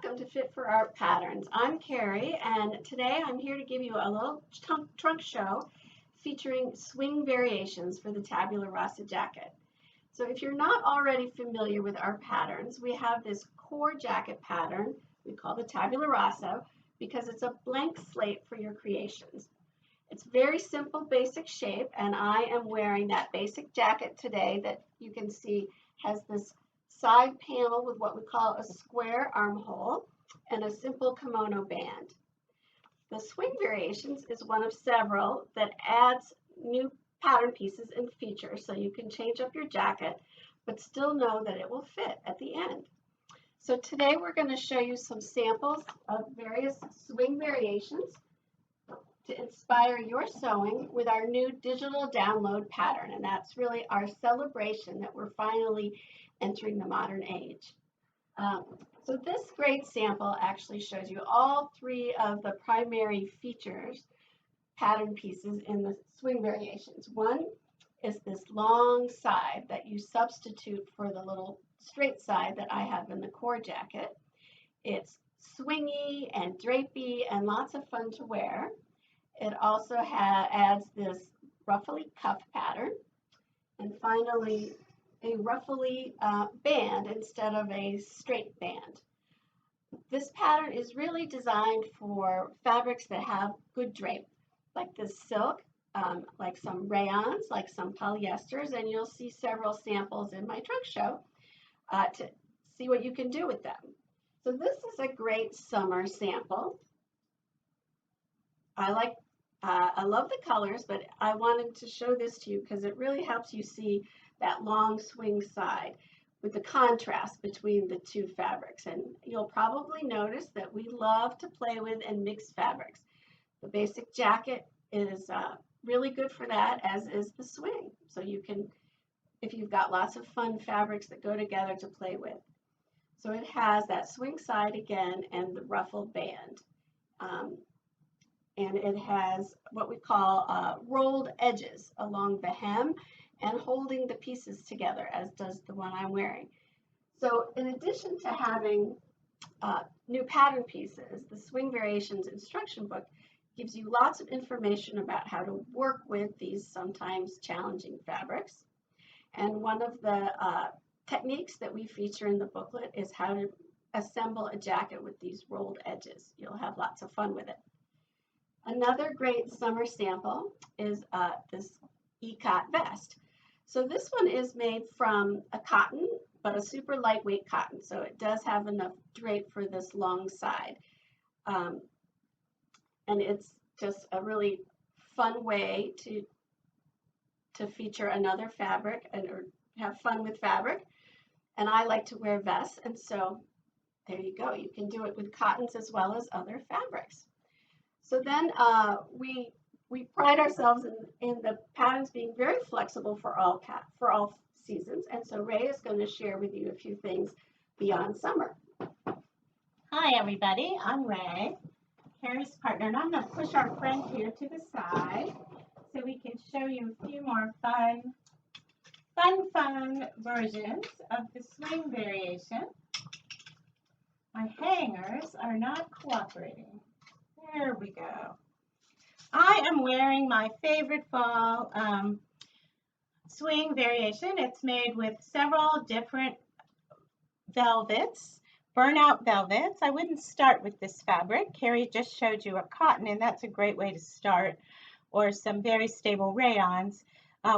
Welcome to Fit for Art Patterns. I'm Carrie, and today I'm here to give you a little trunk show featuring swing variations for the Tabula Rasa jacket. So if you're not already familiar with our patterns, we have this core jacket pattern we call the Tabula Rasa because it's a blank slate for your creations. It's very simple, basic shape, and I am wearing that basic jacket today that you can see has this side panel with what we call a square armhole and a simple kimono band. The swing variations is one of several that adds new pattern pieces and features so you can change up your jacket but still know that it will fit at the end. So today we're going to show you some samples of various swing variations to inspire your sewing with our new digital download pattern, and that's really our celebration that we're finally entering the modern age. So this great sample actually shows you all three of the primary features, pattern pieces in the swing variations. One is this long side that you substitute for the little straight side that I have in the core jacket. It's swingy and drapey and lots of fun to wear. It also adds this ruffly cuff pattern. And finally, a ruffly band instead of a straight band. This pattern is really designed for fabrics that have good drape, like this silk, like some rayons, like some polyesters, and you'll see several samples in my trunk show to see what you can do with them. So this is a great summer sample. I love the colors, but I wanted to show this to you because it really helps you see that long swing side with the contrast between the two fabrics. And you'll probably notice that we love to play with and mix fabrics. The basic jacket is really good for that, as is the swing. So you can, if you've got lots of fun fabrics that go together to play with. So it has that swing side again and the ruffle band. And it has what we call rolled edges along the hem and holding the pieces together, as does the one I'm wearing. So in addition to having new pattern pieces, the Swing Variations instruction book gives you lots of information about how to work with these sometimes challenging fabrics. And one of the techniques that we feature in the booklet is how to assemble a jacket with these rolled edges. You'll have lots of fun with it. Another great summer sample is this Ecot Vest. So this one is made from a cotton, but a super lightweight cotton. So it does have enough drape for this long side. And it's just a really fun way to feature another fabric or have fun with fabric. And I like to wear vests, and so there you go. You can do it with cottons as well as other fabrics. So then we pride ourselves in the patterns being very flexible for all seasons. And so Ray is going to share with you a few things beyond summer. Hi, everybody. I'm Ray, Carrie's partner, and I'm going to push our friend here to the side so we can show you a few more fun versions of the swing variation. My hangers are not cooperating. There we go. I am wearing my favorite fall swing variation. It's made with several different velvets, Burnout Velvets. I wouldn't start with this fabric. Carrie just showed you a cotton, and that's a great way to start, or some very stable rayons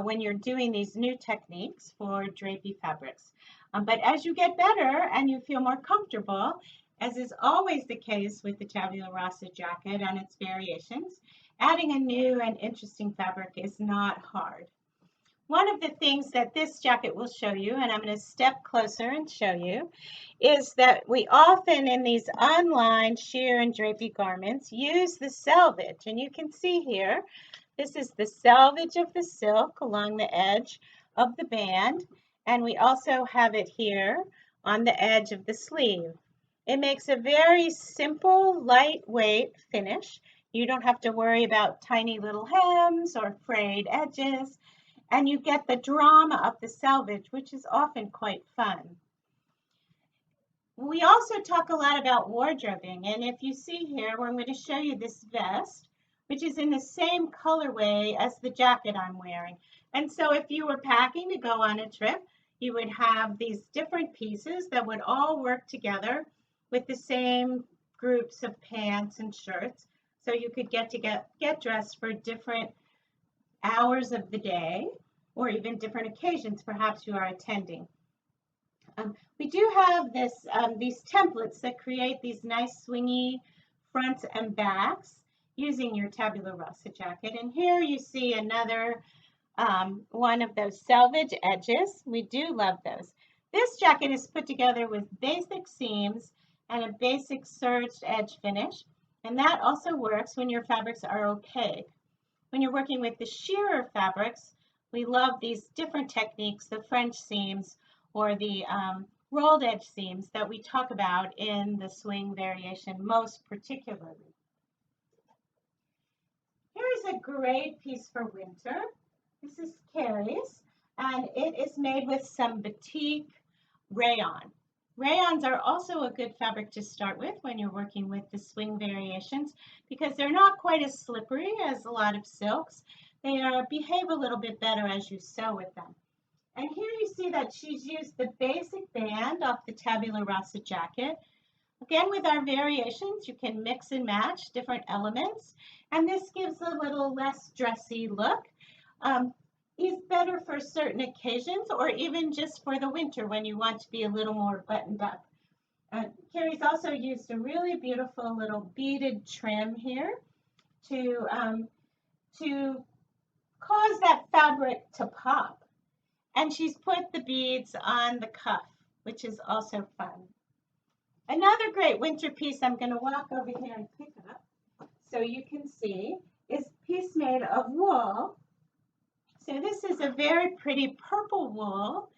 when you're doing these new techniques for drapey fabrics. But as you get better and you feel more comfortable, as is always the case with the Tabula Rasa jacket and its variations, adding a new and interesting fabric is not hard. One of the things that this jacket will show you, and I'm going to step closer and show you, is that we often in these online sheer and drapey garments use the selvage. And you can see here, this is the selvage of the silk along the edge of the band. And we also have it here on the edge of the sleeve. It makes a very simple, lightweight finish. You don't have to worry about tiny little hems or frayed edges, and you get the drama of the selvage, which is often quite fun. We also talk a lot about wardrobing, and if you see here, I'm going to show you this vest, which is in the same colorway as the jacket I'm wearing. And so if you were packing to go on a trip, you would have these different pieces that would all work together with the same groups of pants and shirts. So you could get dressed for different hours of the day or even different occasions perhaps you are attending. We do have these templates that create these nice swingy fronts and backs using your Tabula Rasa jacket. And here you see another one of those selvage edges. We do love those. This jacket is put together with basic seams and a basic serged edge finish. And that also works when your fabrics are opaque. When you're working with the sheerer fabrics, we love these different techniques, the French seams or the rolled edge seams that we talk about in the swing variation most particularly. Here's a great piece for winter. This is Carrie's, and it is made with some batik rayon. Rayons are also a good fabric to start with when you're working with the swing variations because they're not quite as slippery as a lot of silks. They behave a little bit better as you sew with them. And here you see that she's used the basic band off the Tabula Rasa jacket. Again, with our variations, you can mix and match different elements, and this gives a little less dressy look. Is better for certain occasions or even just for the winter when you want to be a little more buttoned up. Carrie's also used a really beautiful little beaded trim here to cause that fabric to pop. And she's put the beads on the cuff, which is also fun. Another great winter piece I'm going to walk over here and pick up so you can see is a piece made of wool. So this is a very pretty purple wool,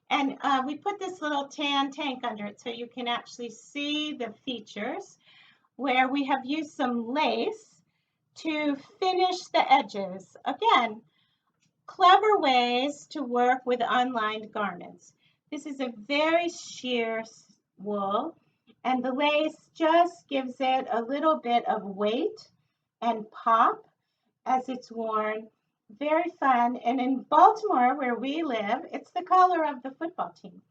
and we put this little tan tank under it so you can actually see the features where we have used some lace to finish the edges. Again, clever ways to work with unlined garments. This is a very sheer wool, and the lace just gives it a little bit of weight and pop as it's worn. Very fun. And in Baltimore, where we live, it's the color of the football team.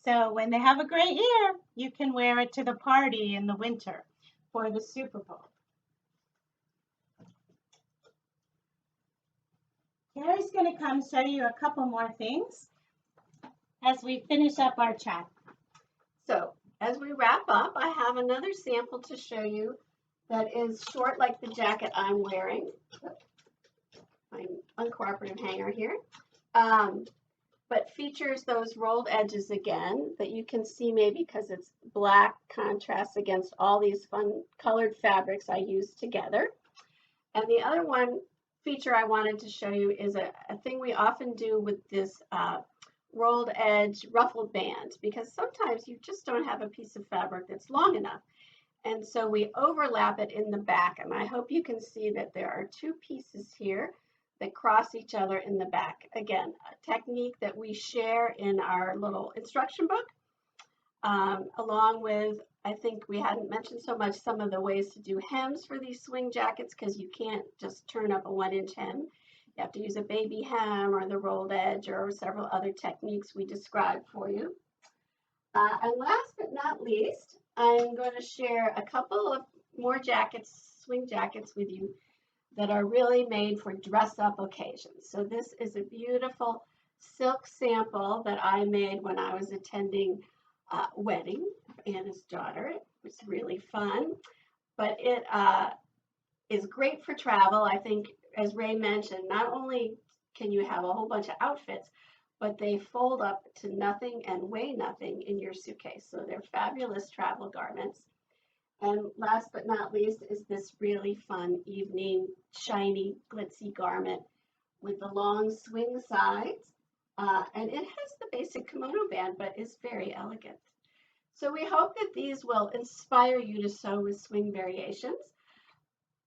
So when they have a great year, you can wear it to the party in the winter for the Super Bowl. Carrie's going to come show you a couple more things as we finish up our chat. So as we wrap up, I have another sample to show you that is short like the jacket I'm wearing. My uncooperative hanger here, but features those rolled edges again that you can see maybe because it's black contrast against all these fun colored fabrics I used together. And the other one feature I wanted to show you is a thing we often do with this rolled edge ruffled band, because sometimes you just don't have a piece of fabric that's long enough. And so we overlap it in the back, and I hope you can see that there are two pieces here that cross each other in the back. Again, a technique that we share in our little instruction book, along with, I think we hadn't mentioned so much, some of the ways to do hems for these swing jackets, because you can't just turn up a 1-inch hem. You have to use a baby hem or the rolled edge or several other techniques we described for you. And last but not least, I'm going to share a couple of more jackets, swing jackets with you that are really made for dress-up occasions. So this is a beautiful silk sample that I made when I was attending a wedding of Anna's daughter. It was really fun, but it is great for travel. I think, as Ray mentioned, not only can you have a whole bunch of outfits, but they fold up to nothing and weigh nothing in your suitcase. So they're fabulous travel garments. And last but not least is this really fun evening shiny glitzy garment with the long swing sides. And it has the basic kimono band, but is very elegant. So we hope that these will inspire you to sew with swing variations.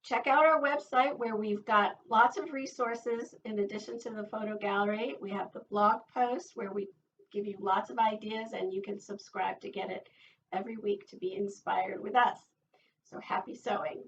Check out our website where we've got lots of resources in addition to the photo gallery. We have the blog post where we give you lots of ideas, and you can subscribe to get it every week to be inspired with us. So happy sewing.